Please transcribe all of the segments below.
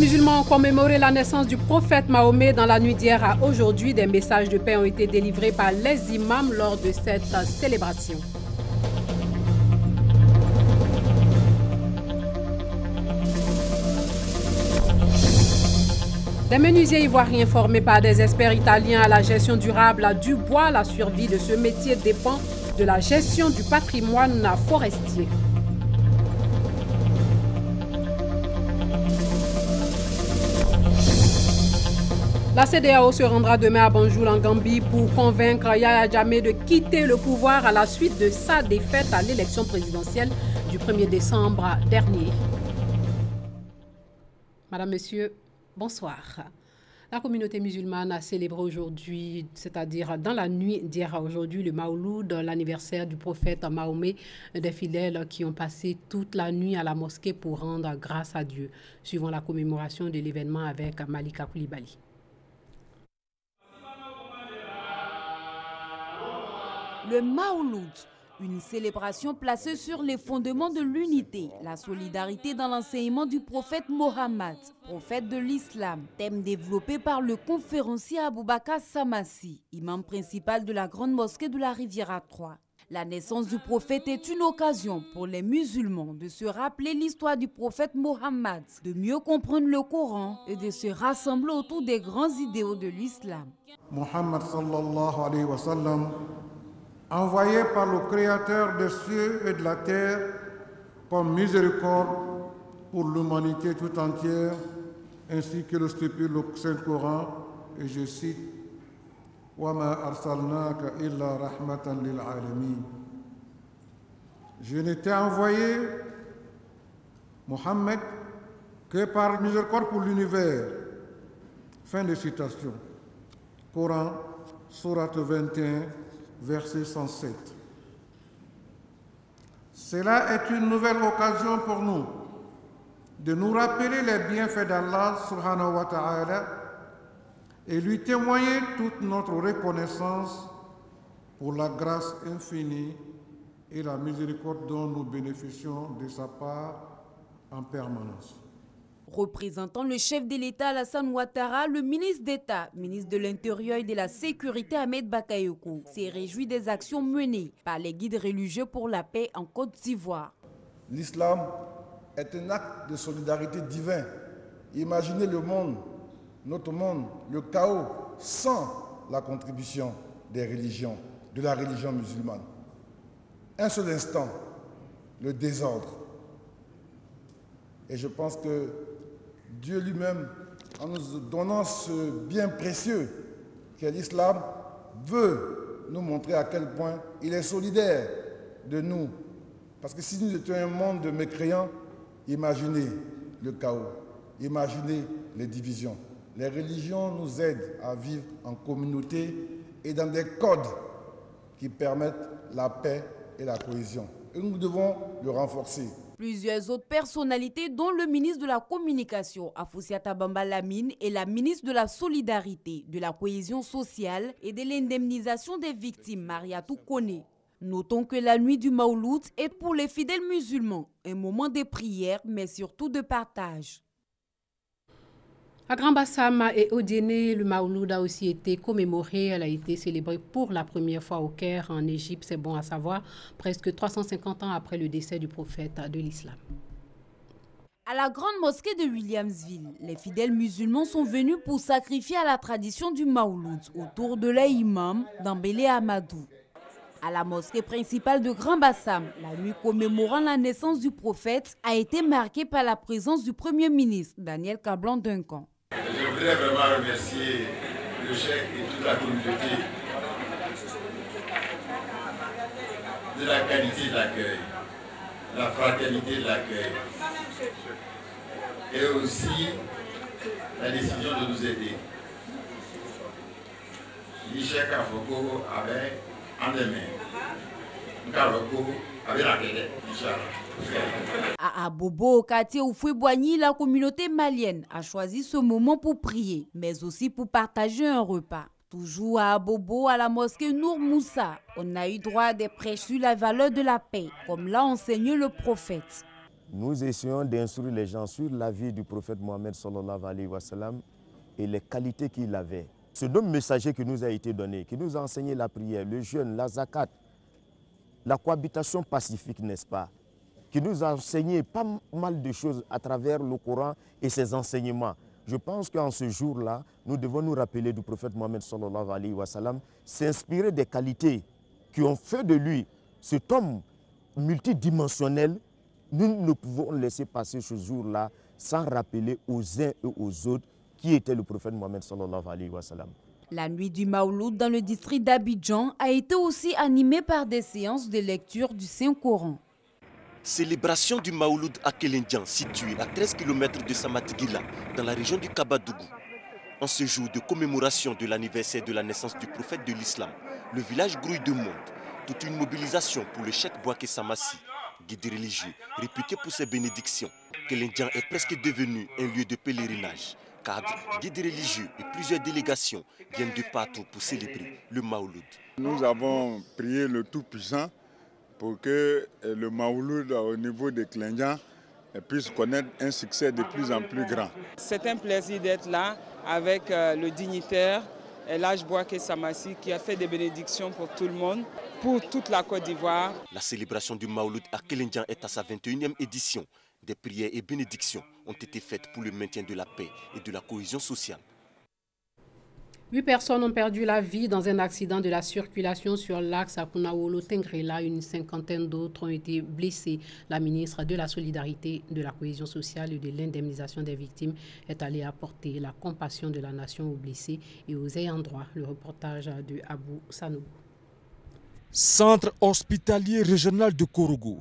musulmans ont commémoré la naissance du prophète Mahomet dans la nuit d'hier à aujourd'hui. Des messages de paix ont été délivrés par les imams lors de cette célébration. Des menuisiers ivoiriens formés par des experts italiens à la gestion durable du bois, la survie de ce métier dépend de la gestion du patrimoine forestier. La CEDEAO se rendra demain à Banjul en Gambie pour convaincre Yahya Jammeh de quitter le pouvoir à la suite de sa défaite à l'élection présidentielle du 1er décembre dernier. Madame, Monsieur, bonsoir. La communauté musulmane a célébré aujourd'hui, c'est-à-dire dans la nuit d'hier à aujourd'hui, le Maouloud, l'anniversaire du prophète Mahomet, des fidèles qui ont passé toute la nuit à la mosquée pour rendre grâce à Dieu, suivant la commémoration de l'événement avec Malika Koulibaly. Le Maouloud, une célébration placée sur les fondements de l'unité, la solidarité dans l'enseignement du prophète Mohammed, prophète de l'islam, thème développé par le conférencier Aboubakar Samassi, imam principal de la grande mosquée de la Riviera 3. La naissance du prophète est une occasion pour les musulmans de se rappeler l'histoire du prophète Mohammed, de mieux comprendre le Coran et de se rassembler autour des grands idéaux de l'islam. Mohammed sallallahu alayhi wa sallam, envoyé par le Créateur des cieux et de la terre comme miséricorde pour l'humanité tout entière, ainsi que le stipule le Saint-Coran, et je cite « Wa ma arsalnaka illa rahmatan lil alamin » Je n'étais envoyé, Mohammed, que par miséricorde pour l'univers. Fin de citation. Coran, sourate 21, verset 107. Cela est une nouvelle occasion pour nous de nous rappeler les bienfaits d'Allah subhanahu wa ta'ala et lui témoigner toute notre reconnaissance pour la grâce infinie et la miséricorde dont nous bénéficions de sa part en permanence. Représentant le chef de l'État Alassane Ouattara, le ministre d'État, ministre de l'Intérieur et de la Sécurité Ahmed Bakayoko s'est réjoui des actions menées par les guides religieux pour la paix en Côte d'Ivoire. L'islam est un acte de solidarité divin. Imaginez le monde, notre monde, le chaos, sans la contribution des religions, de la religion musulmane. Un seul instant, le désordre. Et je pense que Dieu lui-même, en nous donnant ce bien précieux qu'est l'islam, veut nous montrer à quel point il est solidaire de nous. Parce que si nous étions un monde de mécréants, imaginez le chaos, imaginez les divisions. Les religions nous aident à vivre en communauté et dans des codes qui permettent la paix et la cohésion. Et nous devons le renforcer. Plusieurs autres personnalités, dont le ministre de la Communication, Afoussiata Bamba Lamine, et la ministre de la Solidarité, de la Cohésion sociale et de l'indemnisation des victimes, Mariatou Kone. Notons que la nuit du Maouloud est pour les fidèles musulmans un moment de prière, mais surtout de partage. À Grand Bassam et Odiéné, le Maouloud a aussi été commémoré. Elle a été célébrée pour la première fois au Caire, en Égypte, c'est bon à savoir, presque 350 ans après le décès du prophète de l'islam. À la grande mosquée de Williamsville, les fidèles musulmans sont venus pour sacrifier à la tradition du Maouloud autour de l'imam Dambélé Amadou. À la mosquée principale de Grand Bassam, la nuit commémorant la naissance du prophète a été marquée par la présence du Premier ministre, Daniel Kablan-Duncan. Je voudrais vraiment remercier le cheikh et toute la communauté de la qualité de l'accueil, la fraternité de l'accueil et aussi la décision de nous aider. Le cheikh Afoko avait en des mains. À Abobo, au quartier Oufoué-Boigny, la communauté malienne a choisi ce moment pour prier, mais aussi pour partager un repas. Toujours à Abobo, à la mosquée Nour Moussa, on a eu droit à des prêches sur la valeur de la paix, comme l'a enseigné le prophète. nous essayons d'instruire les gens sur la vie du prophète Mohammed sallallahu alayhi wa sallam et les qualités qu'il avait. Ce nom messager qui nous a été donné, qui nous a enseigné la prière, le jeûne, la zakat, la cohabitation pacifique, n'est-ce pas, qui nous a enseigné pas mal de choses à travers le Coran et ses enseignements. Je pense qu'en ce jour-là, nous devons nous rappeler du prophète Mohammed sallallahu alayhi wa sallam, s'inspirer des qualités qui ont fait de lui cet homme multidimensionnel. Nous ne pouvons laisser passer ce jour-là sans rappeler aux uns et aux autres qui était le prophète Mohammed sallallahu alayhi wa sallam. La nuit du Maouloud dans le district d'Abidjan a été aussi animée par des séances de lecture du Saint-Coran. Célébration du Maouloud à Kelendjan, situé à 13 km de Samatigila, dans la région du Kabadougou. En ce jour de commémoration de l'anniversaire de la naissance du prophète de l'islam, le village grouille de monde. Toute une mobilisation pour le cheikh Bouaké Samassi, guide religieux, réputé pour ses bénédictions. Kelendjan est presque devenu un lieu de pèlerinage. Cadres, guides religieux et plusieurs délégations viennent de partout pour célébrer le Maouloud. Nous avons prié le Tout-Puissant pour que le Maouloud au niveau de Kelendjan puisse connaître un succès de plus en plus grand. C'est un plaisir d'être là avec le dignitaire El Hadj Bouaké Samassi qui a fait des bénédictions pour tout le monde, pour toute la Côte d'Ivoire. La célébration du Maouloud à Kelendjan est à sa 21e édition. Des prières et bénédictions ont été faites pour le maintien de la paix et de la cohésion sociale. 8 personnes ont perdu la vie dans un accident de la circulation sur l'axe à Kunawolo-Tengrela. Une cinquantaine d'autres ont été blessés. La ministre de la Solidarité, de la Cohésion sociale et de l'indemnisation des victimes est allée apporter la compassion de la nation aux blessés et aux ayants droit. Le reportage de Abou Sanogo. Centre hospitalier régional de Korogo.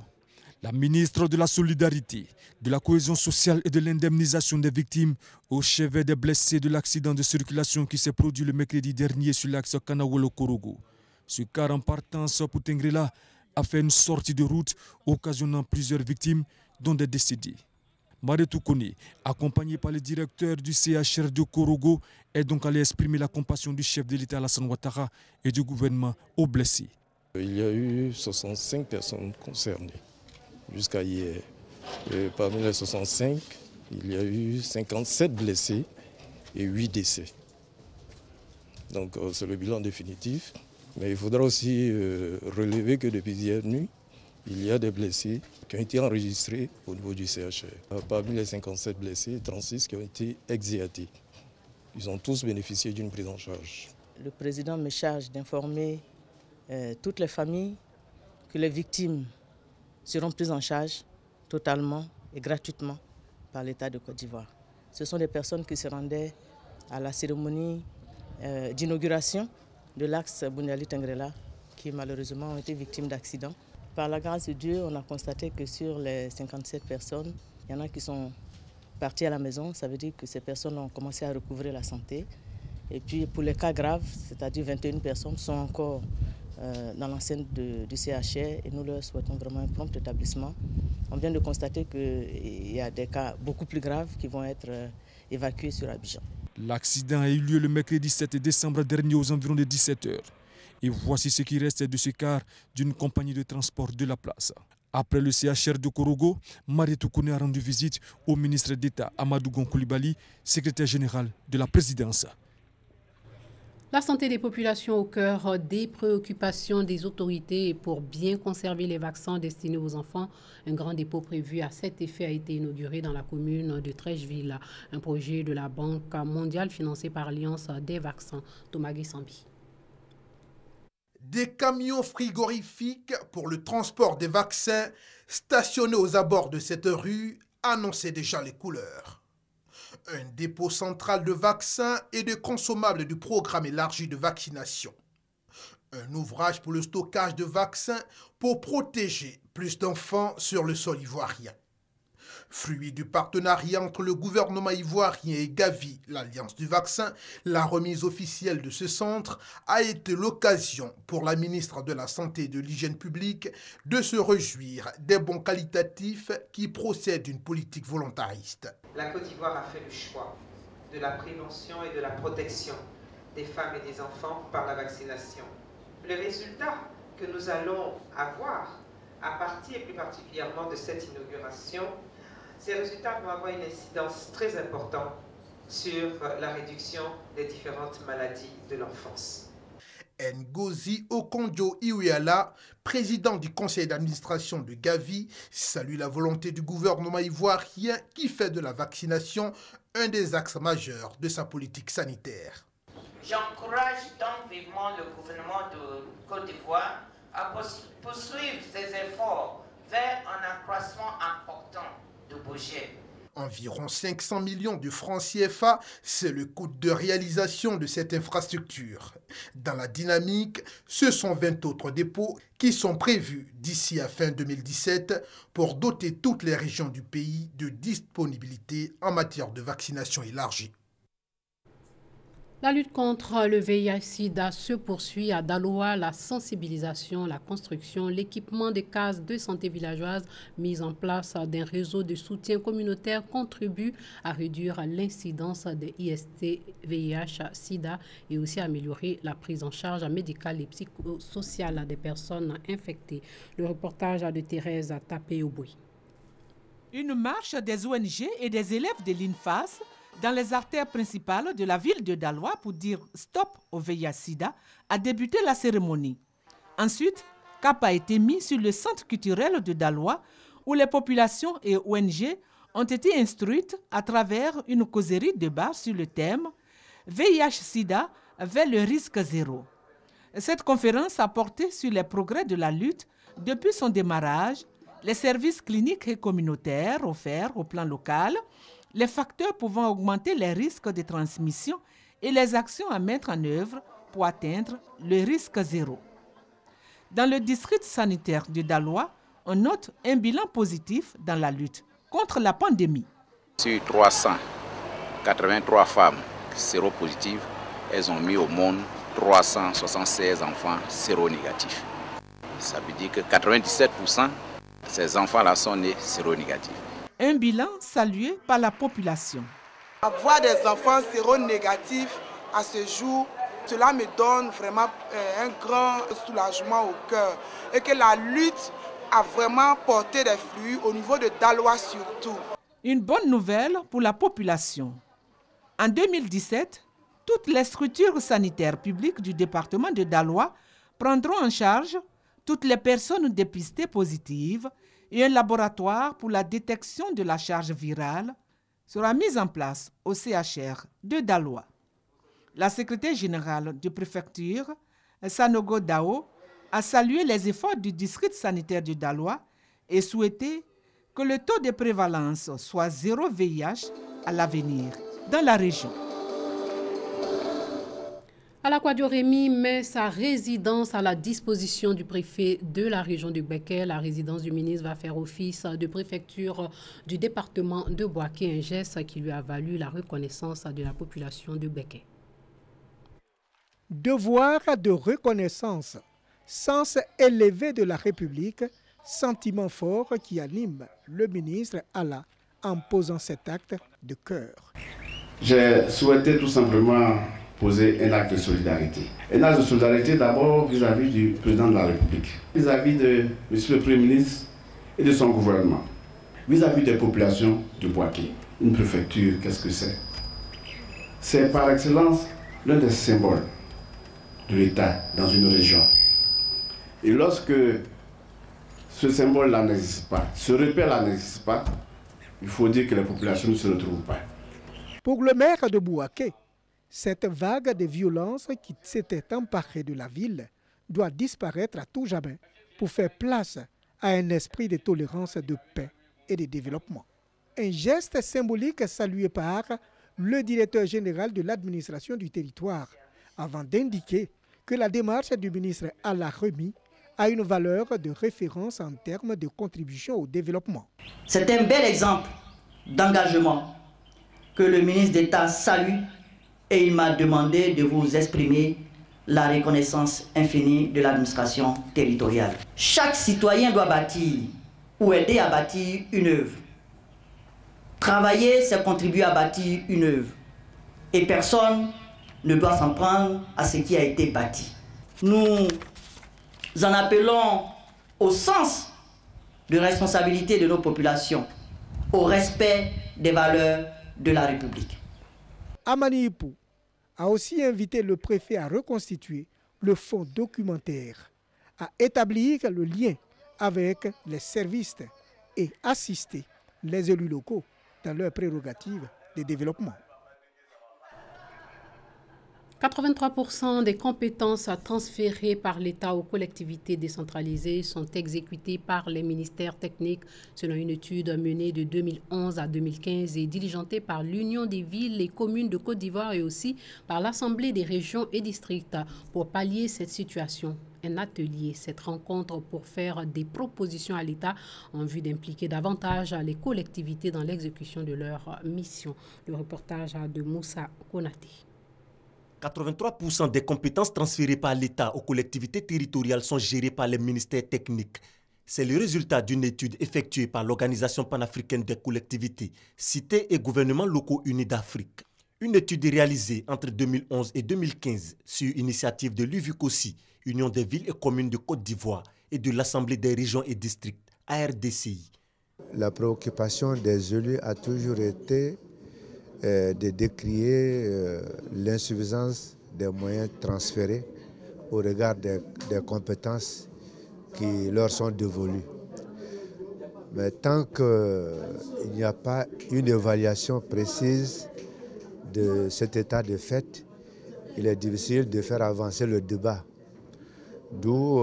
La ministre de la Solidarité, de la Cohésion sociale et de l'indemnisation des victimes au chevet des blessés de l'accident de circulation qui s'est produit le mercredi dernier sur l'axe Kanawolo-Korogo. Ce car en partance pour Tengrela a fait une sortie de route occasionnant plusieurs victimes, dont des décédés. Maretou Kone, accompagné par le directeur du CHR de Korogo, est donc allé exprimer la compassion du chef de l'État Alassane Ouattara et du gouvernement aux blessés. Il y a eu 65 personnes concernées jusqu'à hier. Et parmi les 65, il y a eu 57 blessés et 8 décès. Donc c'est le bilan définitif. Mais il faudra aussi relever que depuis hier nuit, il y a des blessés qui ont été enregistrés au niveau du CHR. Parmi les 57 blessés, 36 qui ont été exéatés. Ils ont tous bénéficié d'une prise en charge. Le président me charge d'informer toutes les familles que les victimes seront prises en charge totalement et gratuitement par l'État de Côte d'Ivoire. Ce sont des personnes qui se rendaient à la cérémonie d'inauguration de l'axe Bouniali-Tengrela qui malheureusement ont été victimes d'accidents. Par la grâce de Dieu, on a constaté que sur les 57 personnes, il y en a qui sont partis à la maison. Ça veut dire que ces personnes ont commencé à recouvrer la santé. Et puis pour les cas graves, c'est-à-dire 21 personnes, sont encore dans l'enceinte du CHR et nous leur souhaitons vraiment un prompt établissement. On vient de constater qu'il y a des cas beaucoup plus graves qui vont être évacués sur Abidjan. L'accident a eu lieu le mercredi 7 décembre dernier aux environs de 17 h. Et voici ce qui reste de ce car d'une compagnie de transport de la place. Après le CHR de Korogo, Maretou Kone a rendu visite au ministre d'État Amadou Gon Coulibaly, secrétaire général de la présidence. La santé des populations au cœur des préoccupations des autorités pour bien conserver les vaccins destinés aux enfants. Un grand dépôt prévu à cet effet a été inauguré dans la commune de Trècheville. Un projet de la Banque mondiale financé par Alliance des vaccins. Thomas Guessambi. Des camions frigorifiques pour le transport des vaccins stationnés aux abords de cette rue annonçaient déjà les couleurs. Un dépôt central de vaccins et de consommables du programme élargi de vaccination. Un ouvrage pour le stockage de vaccins pour protéger plus d'enfants sur le sol ivoirien. Fruit du partenariat entre le gouvernement ivoirien et Gavi, l'Alliance du vaccin, la remise officielle de ce centre a été l'occasion pour la ministre de la Santé et de l'Hygiène publique de se réjouir des bons qualitatifs qui procèdent d'une politique volontariste. La Côte d'Ivoire a fait le choix de la prévention et de la protection des femmes et des enfants par la vaccination. Le résultat que nous allons avoir à partir et plus particulièrement de cette inauguration, ces résultats vont avoir une incidence très importante sur la réduction des différentes maladies de l'enfance. Ngozi Okonjo-Iweala, président du conseil d'administration de Gavi, salue la volonté du gouvernement ivoirien qui fait de la vaccination un des axes majeurs de sa politique sanitaire. J'encourage donc vivement le gouvernement de Côte d'Ivoire à poursuivre ses efforts vers un accroissement important de budget. Environ 500 millions de francs CFA, c'est le coût de réalisation de cette infrastructure. Dans la dynamique, ce sont 20 autres dépôts qui sont prévus d'ici à fin 2017 pour doter toutes les régions du pays de disponibilité en matière de vaccination élargie. La lutte contre le VIH-Sida se poursuit à Daloa. La sensibilisation, la construction, l'équipement des cases de santé villageoises mises en place d'un réseau de soutien communautaire contribuent à réduire l'incidence des IST, VIH-Sida et aussi à améliorer la prise en charge médicale et psychosociale des personnes infectées. Le reportage de Thérèse Tapé-Oboui. Une marche des ONG et des élèves de l'INFAS dans les artères principales de la ville de Daloa pour dire stop au VIH-Sida a débuté la cérémonie. Ensuite, cap a été mis sur le centre culturel de Daloa où les populations et ONG ont été instruites à travers une causerie de bar sur le thème VIH-Sida vers le risque zéro. Cette conférence a porté sur les progrès de la lutte depuis son démarrage, les services cliniques et communautaires offerts au plan local, les facteurs pouvant augmenter les risques de transmission et les actions à mettre en œuvre pour atteindre le risque zéro. Dans le district sanitaire de Daloa, on note un bilan positif dans la lutte contre la pandémie. Sur 383 femmes séropositives, elles ont mis au monde 376 enfants séronégatifs. Ça veut dire que 97% de ces enfants-là sont nés séronégatifs. Un bilan salué par la population. Avoir des enfants séronégatifs à ce jour, cela me donne vraiment un grand soulagement au cœur. Et que la lutte a vraiment porté des fruits au niveau de Daloa surtout. Une bonne nouvelle pour la population. En 2017, toutes les structures sanitaires publiques du département de Daloa prendront en charge toutes les personnes dépistées positives et un laboratoire pour la détection de la charge virale sera mis en place au CHR de Daloa. La secrétaire générale de préfecture, Sanogo Dao, a salué les efforts du district sanitaire de Daloa et souhaité que le taux de prévalence soit zéro VIH à l'avenir dans la région. Alakwadio Rémy met sa résidence à la disposition du préfet de la région de Beke. La résidence du ministre va faire office de préfecture du département de Bouaké, un geste qui lui a valu la reconnaissance de la population de Beke. Devoir de reconnaissance, sens élevé de la République, sentiment fort qui anime le ministre Allah en posant cet acte de cœur. J'ai souhaité tout simplement poser un acte de solidarité. Un acte de solidarité d'abord vis-à-vis du président de la République, vis-à-vis de M. le Premier ministre et de son gouvernement, vis-à-vis des populations de Bouaké. Une préfecture, qu'est-ce que c'est? C'est par excellence l'un des symboles de l'État dans une région. Et lorsque ce symbole-là n'existe pas, ce repère-là n'existe pas, il faut dire que les populations ne se retrouvent pas. Pour le maire de Bouaké, cette vague de violence qui s'était emparée de la ville doit disparaître à tout jamais pour faire place à un esprit de tolérance, de paix et de développement. Un geste symbolique salué par le directeur général de l'administration du territoire, avant d'indiquer que la démarche du ministre Allah Rémy a une valeur de référence en termes de contribution au développement. C'est un bel exemple d'engagement que le ministre d'État salue et il m'a demandé de vous exprimer la reconnaissance infinie de l'administration territoriale. Chaque citoyen doit bâtir ou aider à bâtir une œuvre. Travailler, c'est contribuer à bâtir une œuvre. Et personne ne doit s'en prendre à ce qui a été bâti. Nous en appelons au sens de responsabilité de nos populations, au respect des valeurs de la République. Amani Ipou a aussi invité le préfet à reconstituer le fonds documentaire, à établir le lien avec les services et assister les élus locaux dans leurs prérogatives de développement. 83% des compétences transférées par l'État aux collectivités décentralisées sont exécutées par les ministères techniques, selon une étude menée de 2011 à 2015 et diligentée par l'Union des villes et communes de Côte d'Ivoire et aussi par l'Assemblée des régions et districts. Pour pallier cette situation, un atelier, cette rencontre pour faire des propositions à l'État en vue d'impliquer davantage les collectivités dans l'exécution de leurs missions. Le reportage de Moussa Konaté. 83% des compétences transférées par l'État aux collectivités territoriales sont gérées par les ministères techniques. C'est le résultat d'une étude effectuée par l'Organisation panafricaine des collectivités, cités et gouvernements locaux unis d'Afrique. Une étude réalisée entre 2011 et 2015 sur initiative de l'UVICOSI, Union des villes et communes de Côte d'Ivoire, et de l'Assemblée des régions et districts, ARDCI. La préoccupation des élus a toujours été de décrier l'insuffisance des moyens transférés au regard des compétences qui leur sont dévolues. Mais tant qu'il n'y a pas une évaluation précise de cet état de fait, il est difficile de faire avancer le débat. D'où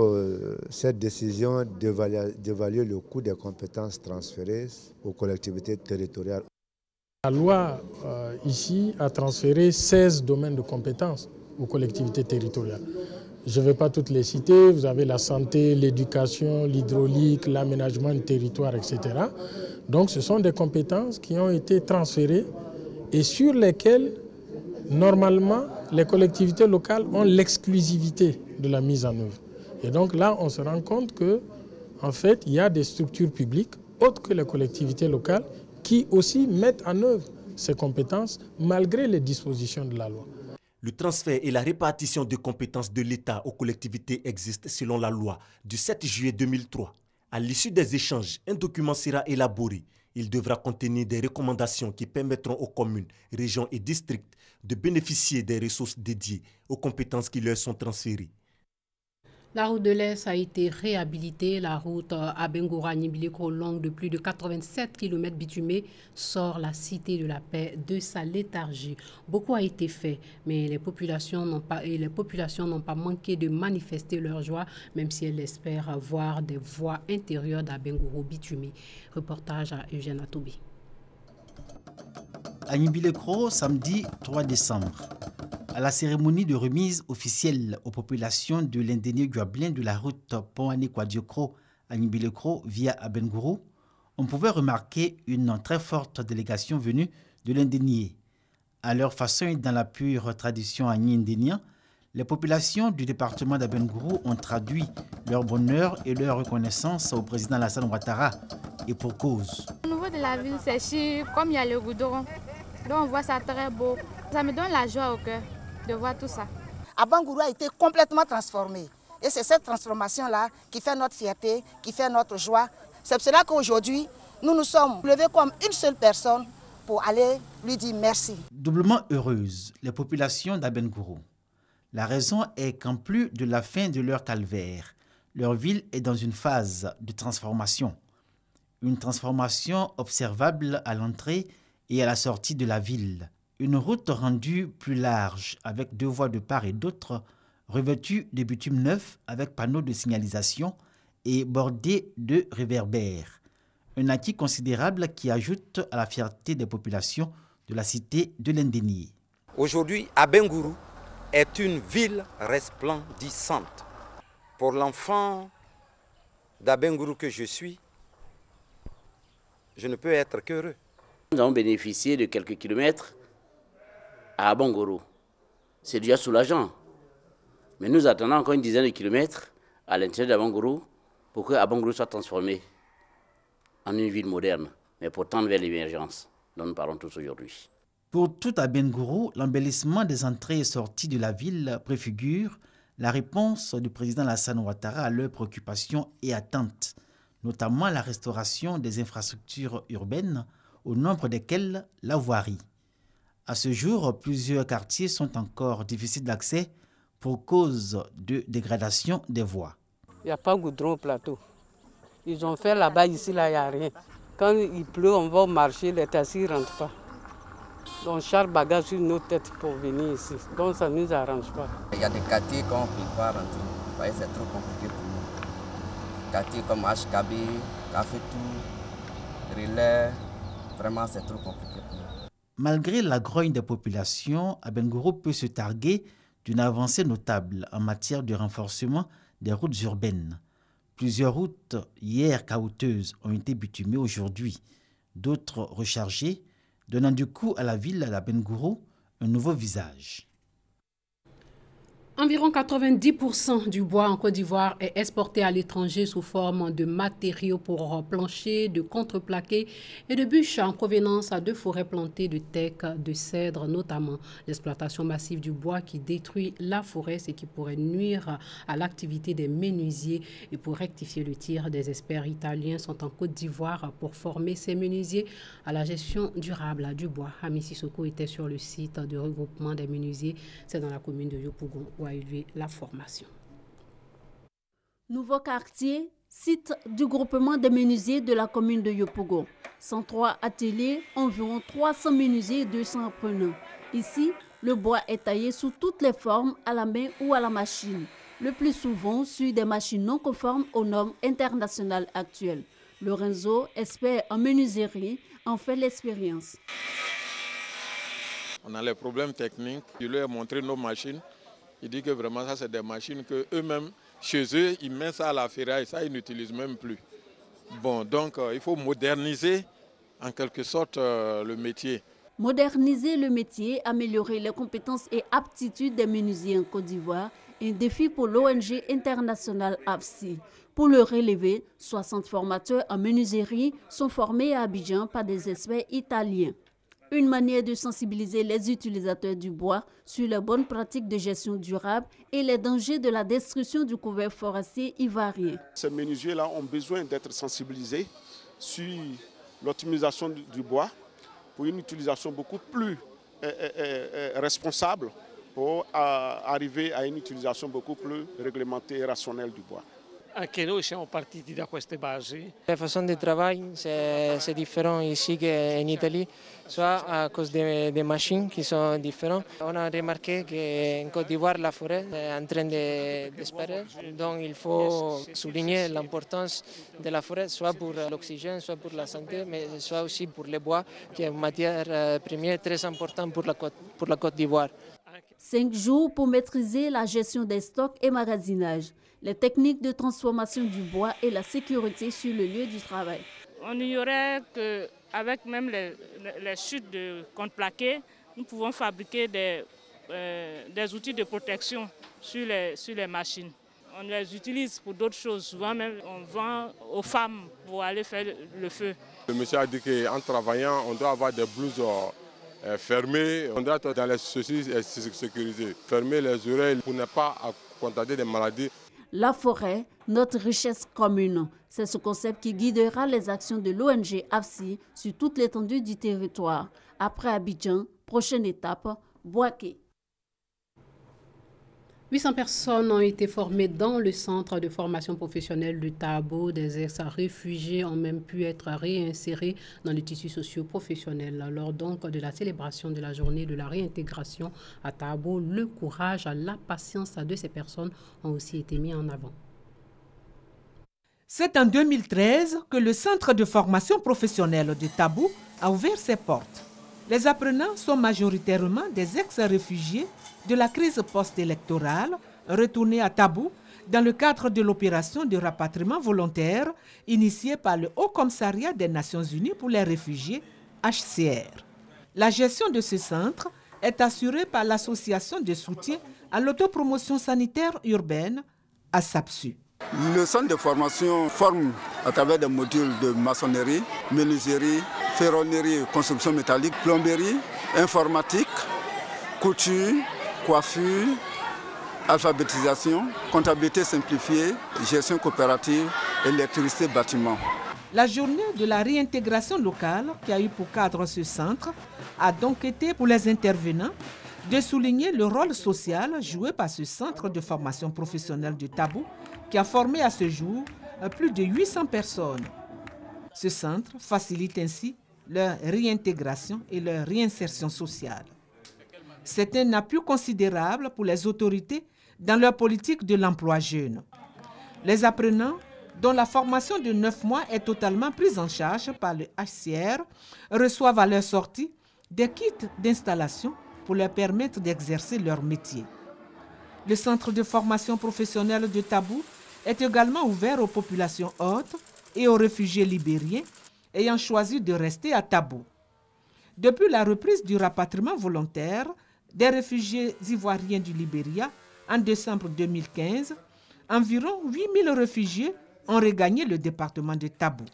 cette décision d'évaluer le coût des compétences transférées aux collectivités territoriales. La loi ici a transféré 16 domaines de compétences aux collectivités territoriales. Je ne vais pas toutes les citer, vous avez la santé, l'éducation, l'hydraulique, l'aménagement du territoire, etc. Donc ce sont des compétences qui ont été transférées et sur lesquelles, normalement, les collectivités locales ont l'exclusivité de la mise en œuvre. Et donc là, on se rend compte qu'en fait, il y a des structures publiques, autres que les collectivités locales, qui aussi mettent en œuvre ces compétences malgré les dispositions de la loi. Le transfert et la répartition de compétences de l'État aux collectivités existent selon la loi du 7 juillet 2003. À l'issue des échanges, un document sera élaboré. Il devra contenir des recommandations qui permettront aux communes, régions et districts de bénéficier des ressources dédiées aux compétences qui leur sont transférées. La route de l'Est a été réhabilitée. La route Abengoura-Nibilikro, longue de plus de 87 km bitumée, sort la cité de la paix de sa léthargie. Beaucoup a été fait, mais les populations n'ont pas manqué de manifester leur joie, même si elles espèrent voir des voies intérieures d'Abengoura bitumées. Reportage à Eugène Atoubi. À Nibilikro, samedi 3 décembre. À la cérémonie de remise officielle aux populations de l'indénié Guablin de la route Pont-Ané-Kwadiokro à Nibilikro via Abengourou, on pouvait remarquer une très forte délégation venue de l'indénié. À leur façon et dans la pure tradition agni-indénien, les populations du département d'Abengourou ont traduit leur bonheur et leur reconnaissance au président Alassane Ouattara, et pour cause. Au niveau de la ville, c'est chic, comme il y a le goudron, donc on voit ça très beau. Ça me donne la joie au cœur de voir tout ça. Abengourou a été complètement transformé. Et c'est cette transformation-là qui fait notre fierté, qui fait notre joie. C'est pour cela qu'aujourd'hui, nous nous sommes levés comme une seule personne pour aller lui dire merci. Doublement heureuses, les populations d'Abengourou. La raison est qu'en plus de la fin de leur calvaire, leur ville est dans une phase de transformation. Une transformation observable à l'entrée et à la sortie de la ville. Une route rendue plus large avec 2 voies de part et d'autre, revêtue de bitume neuf avec panneaux de signalisation et bordée de réverbères. Un acquis considérable qui ajoute à la fierté des populations de la cité de l'Indénié. Aujourd'hui, Abengourou est une ville resplendissante. Pour l'enfant d'Abengourou que je suis, je ne peux être qu'heureux. Nous avons bénéficié de quelques kilomètres à Abengourou. C'est déjà soulageant. Mais nous attendons encore une dizaine de kilomètres à l'intérieur d'Abengourou pour que Abengourou soit transformé en une ville moderne, mais pour tendre vers l'émergence dont nous parlons tous aujourd'hui. Pour tout Abengourou, l'embellissement des entrées et sorties de la ville préfigure la réponse du président Alassane Ouattara à leurs préoccupations et attentes, notamment la restauration des infrastructures urbaines, au nombre desquelles la voirie. À ce jour, plusieurs quartiers sont encore difficiles d'accès pour cause de dégradation des voies. Il n'y a pas de goudron au plateau. Ils ont fait là-bas, ici, là, il n'y a rien. Quand il pleut, on va marcher, les taxis ne rentrent pas. Donc, on charge bagage sur nos têtes pour venir ici. Donc, ça ne nous arrange pas. Il y a des quartiers qu'on ne peut pas rentrer. Vous voyez, c'est trop compliqué pour nous. Quartiers comme HKB, Cafétou, Relais, vraiment, c'est trop compliqué pour nous. Malgré la grogne des populations, Abengourou peut se targuer d'une avancée notable en matière de renforcement des routes urbaines. Plusieurs routes hier caouteuses ont été bitumées aujourd'hui, d'autres rechargées, donnant du coup à la ville d'Abengourou un nouveau visage. Environ 90% du bois en Côte d'Ivoire est exporté à l'étranger sous forme de matériaux pour plancher, de contreplaqué et de bûches en provenance de forêts plantées de teck, de cèdre notamment. L'exploitation massive du bois qui détruit la forêt, ce qui pourrait nuire à l'activité des menuisiers. Et pour rectifier le tir, des experts italiens sont en Côte d'Ivoire pour former ces menuisiers à la gestion durable du bois. Ami Sissoko était sur le site de regroupement des menuisiers, c'est dans la commune de Yopougon. La formation. Nouveau quartier, site du groupement des menuisiers de la commune de Yopougon. 103 ateliers, environ 300 menuisiers et 200 apprenants. Ici, le bois est taillé sous toutes les formes, à la main ou à la machine. Le plus souvent sur des machines non conformes aux normes internationales actuelles. Lorenzo, expert en menuiserie, en fait l'expérience. On a les problèmes techniques. Je lui ai montré nos machines. Il dit que vraiment ça c'est des machines que eux-mêmes, chez eux, ils mettent ça à la ferraille, ça ils n'utilisent même plus. Bon, donc il faut moderniser en quelque sorte le métier. Moderniser le métier, améliorer les compétences et aptitudes des menuisiers en Côte d'Ivoire, un défi pour l'ONG internationale AFSI. Pour le relever, 60 formateurs en menuiserie sont formés à Abidjan par des experts italiens. Une manière de sensibiliser les utilisateurs du bois sur les bonnes pratiques de gestion durable et les dangers de la destruction du couvert forestier ivoirien. Ces menuisiers-là ont besoin d'être sensibilisés sur l'optimisation du bois pour une utilisation beaucoup plus responsable pour arriver à une utilisation beaucoup plus réglementée et rationnelle du bois. Anche noi siamo partiti da queste basi. La façon de travail, c'est différent ici qu'en Italie, soit à cause des machines qui sont différentes. On a remarqué qu'en Côte d'Ivoire, la forêt est en train de disparaître. Donc il faut souligner l'importance de la forêt, soit pour l'oxygène, soit pour la santé, mais soit aussi pour le bois, qui est une matière première très importante pour la Côte d'Ivoire. 5 jours pour maîtriser la gestion des stocks et magasinage, les techniques de transformation du bois et la sécurité sur le lieu du travail. On ignorait qu'avec même les chutes de contreplaqué, nous pouvons fabriquer des outils de protection sur les machines. On les utilise pour d'autres choses. Souvent même, on vend aux femmes pour aller faire le feu. Le monsieur a dit qu'en travaillant, on doit avoir des blouses fermées. On doit être dans les soucis sécurisés. Fermer les oreilles pour ne pas contracter des maladies. La forêt, notre richesse commune. C'est ce concept qui guidera les actions de l'ONG AFSI sur toute l'étendue du territoire. Après Abidjan, prochaine étape, Bouaké. 800 personnes ont été formées dans le centre de formation professionnelle de Tabo. Des ex-réfugiés ont même pu être réinsérés dans le tissu socio-professionnel. Lors donc de la célébration de la journée de la réintégration à Tabo, le courage, la patience de ces personnes ont aussi été mis en avant. C'est en 2013 que le centre de formation professionnelle de Tabo a ouvert ses portes. Les apprenants sont majoritairement des ex-réfugiés de la crise post-électorale, retournés à Tabo dans le cadre de l'opération de rapatriement volontaire initiée par le Haut Commissariat des Nations Unies pour les réfugiés, HCR. La gestion de ce centre est assurée par l'Association de soutien à l'autopromotion sanitaire urbaine, ASAPSU. Le centre de formation forme à travers des modules de maçonnerie, menuiserie, ferronnerie, construction métallique, plomberie, informatique, couture, coiffure, alphabétisation, comptabilité simplifiée, gestion coopérative, électricité, bâtiment. La journée de la réintégration locale qui a eu pour cadre ce centre a donc été pour les intervenants de souligner le rôle social joué par ce centre de formation professionnelle de Tabou qui a formé à ce jour plus de 800 personnes. Ce centre facilite ainsi leur réintégration et leur réinsertion sociale. C'est un appui considérable pour les autorités dans leur politique de l'emploi jeune. Les apprenants, dont la formation de 9 mois est totalement prise en charge par le HCR, reçoivent à leur sortie des kits d'installation pour leur permettre d'exercer leur métier. Le centre de formation professionnelle de Tabou est également ouvert aux populations hautes et aux réfugiés libériens ayant choisi de rester à Tabou. Depuis la reprise du rapatriement volontaire des réfugiés ivoiriens du Libéria en décembre 2015, environ 8000 réfugiés ont regagné le département de Tabou.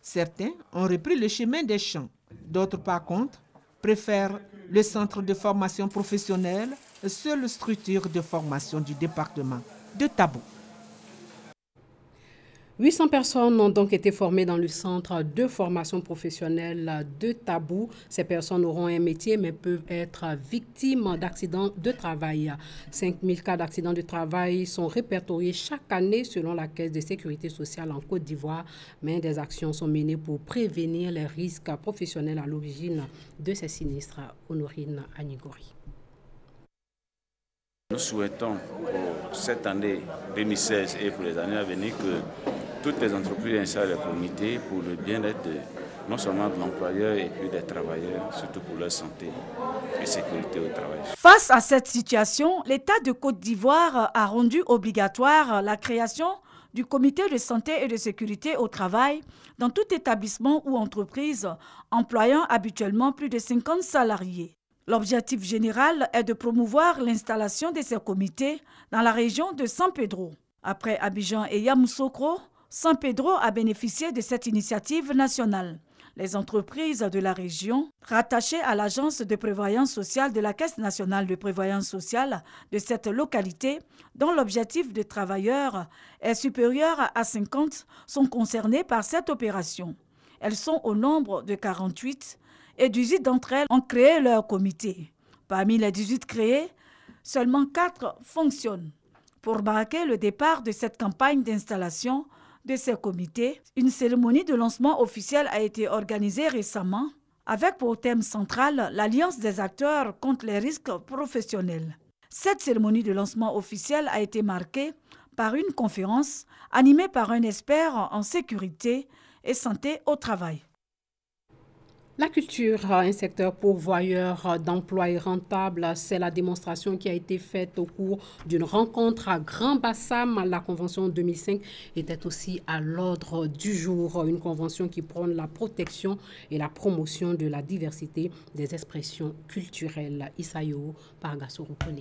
Certains ont repris le chemin des champs. D'autres, par contre, préfèrent le centre de formation professionnelle, seule structure de formation du département de Tabou. 800 personnes ont donc été formées dans le centre de formation professionnelle de Tabou. Ces personnes auront un métier mais peuvent être victimes d'accidents de travail. 5000 cas d'accidents de travail sont répertoriés chaque année selon la Caisse de sécurité sociale en Côte d'Ivoire, mais des actions sont menées pour prévenir les risques professionnels à l'origine de ces sinistres. Honorine Anigori. Nous souhaitons pour cette année 2016 et pour les années à venir que toutes les entreprises installent les comités pour le bien-être non seulement de l'employeur et puis des travailleurs, surtout pour leur santé et sécurité au travail. Face à cette situation, l'État de Côte d'Ivoire a rendu obligatoire la création du comité de santé et de sécurité au travail dans tout établissement ou entreprise employant habituellement plus de 50 salariés. L'objectif général est de promouvoir l'installation de ces comités dans la région de San Pedro. Après Abidjan et Yamoussoukro, San Pedro a bénéficié de cette initiative nationale. Les entreprises de la région, rattachées à l'agence de prévoyance sociale de la Caisse nationale de prévoyance sociale de cette localité, dont l'objectif de travailleurs est supérieur à 50, sont concernées par cette opération. Elles sont au nombre de 48 et 18 d'entre elles ont créé leur comité. Parmi les 18 créés, seulement 4 fonctionnent. Pour marquer le départ de cette campagne d'installation de ces comités, une cérémonie de lancement officielle a été organisée récemment avec pour thème central l'Alliance des acteurs contre les risques professionnels. Cette cérémonie de lancement officielle a été marquée par une conférence animée par un expert en sécurité et santé au travail. La culture, un secteur pourvoyeur d'emplois et rentable, c'est la démonstration qui a été faite au cours d'une rencontre à Grand-Bassam. La convention 2005 était aussi à l'ordre du jour. Une convention qui prône la protection et la promotion de la diversité des expressions culturelles. Isayo Pargasoro Kone.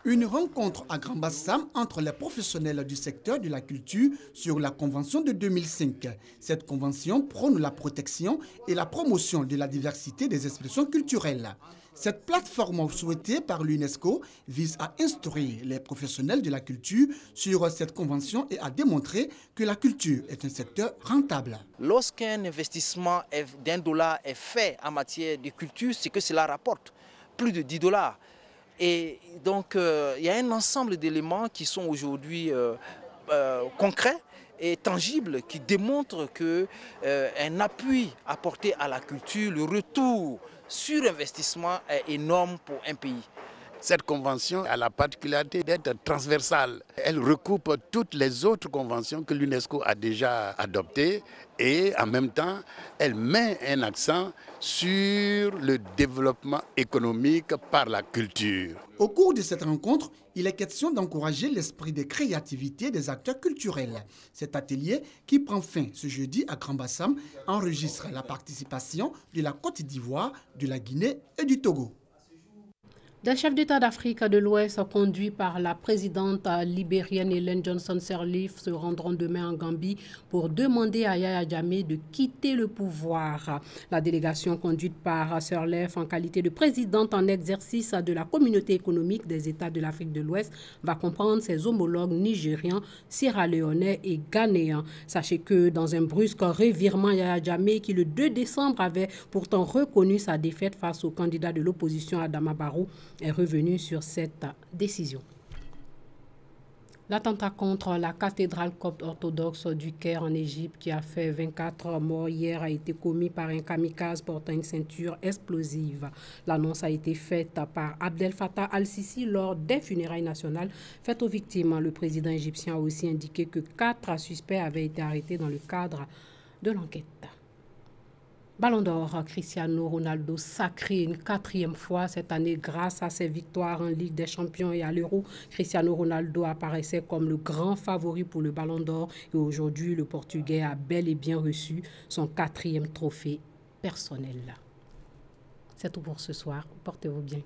Une rencontre à Grand-Bassam entre les professionnels du secteur de la culture sur la Convention de 2005. Cette convention prône la protection et la promotion de la diversité des expressions culturelles. Cette plateforme souhaitée par l'UNESCO vise à instruire les professionnels de la culture sur cette convention et à démontrer que la culture est un secteur rentable. Lorsqu'un investissement d'$1 est fait en matière de culture, c'est que cela rapporte plus de $10. Et donc, il y a un ensemble d'éléments qui sont aujourd'hui concrets et tangibles, qui démontrent qu'un appui apporté à la culture, le retour sur investissement est énorme pour un pays. Cette convention a la particularité d'être transversale. Elle recoupe toutes les autres conventions que l'UNESCO a déjà adoptées et en même temps, elle met un accent sur le développement économique par la culture. Au cours de cette rencontre, il est question d'encourager l'esprit de créativité des acteurs culturels. Cet atelier, qui prend fin ce jeudi à Grand-Bassam, enregistre la participation de la Côte d'Ivoire, de la Guinée et du Togo. Des chefs d'État d'Afrique de l'Ouest conduits par la présidente libérienne Ellen Johnson Sirleaf se rendront demain en Gambie pour demander à Yahya Jammeh de quitter le pouvoir. La délégation conduite par Sirleaf en qualité de présidente en exercice de la communauté économique des États de l'Afrique de l'Ouest va comprendre ses homologues nigérians, sierra-léonais et ghanéens. Sachez que dans un brusque revirement, Yahya Jammeh, qui le 2 décembre avait pourtant reconnu sa défaite face au candidat de l'opposition Adama Barrow, est revenu sur cette décision. L'attentat contre la cathédrale copte orthodoxe du Caire en Égypte, qui a fait 24 morts hier, a été commis par un kamikaze portant une ceinture explosive. L'annonce a été faite par Abdel Fattah al-Sisi lors des funérailles nationales faites aux victimes. Le président égyptien a aussi indiqué que 4 suspects avaient été arrêtés dans le cadre de l'enquête. Ballon d'or, Cristiano Ronaldo sacré une 4e fois cette année grâce à ses victoires en Ligue des Champions et à l'Euro. Cristiano Ronaldo apparaissait comme le grand favori pour le Ballon d'or et aujourd'hui le Portugais a bel et bien reçu son 4e trophée personnel. C'est tout pour ce soir. Portez-vous bien.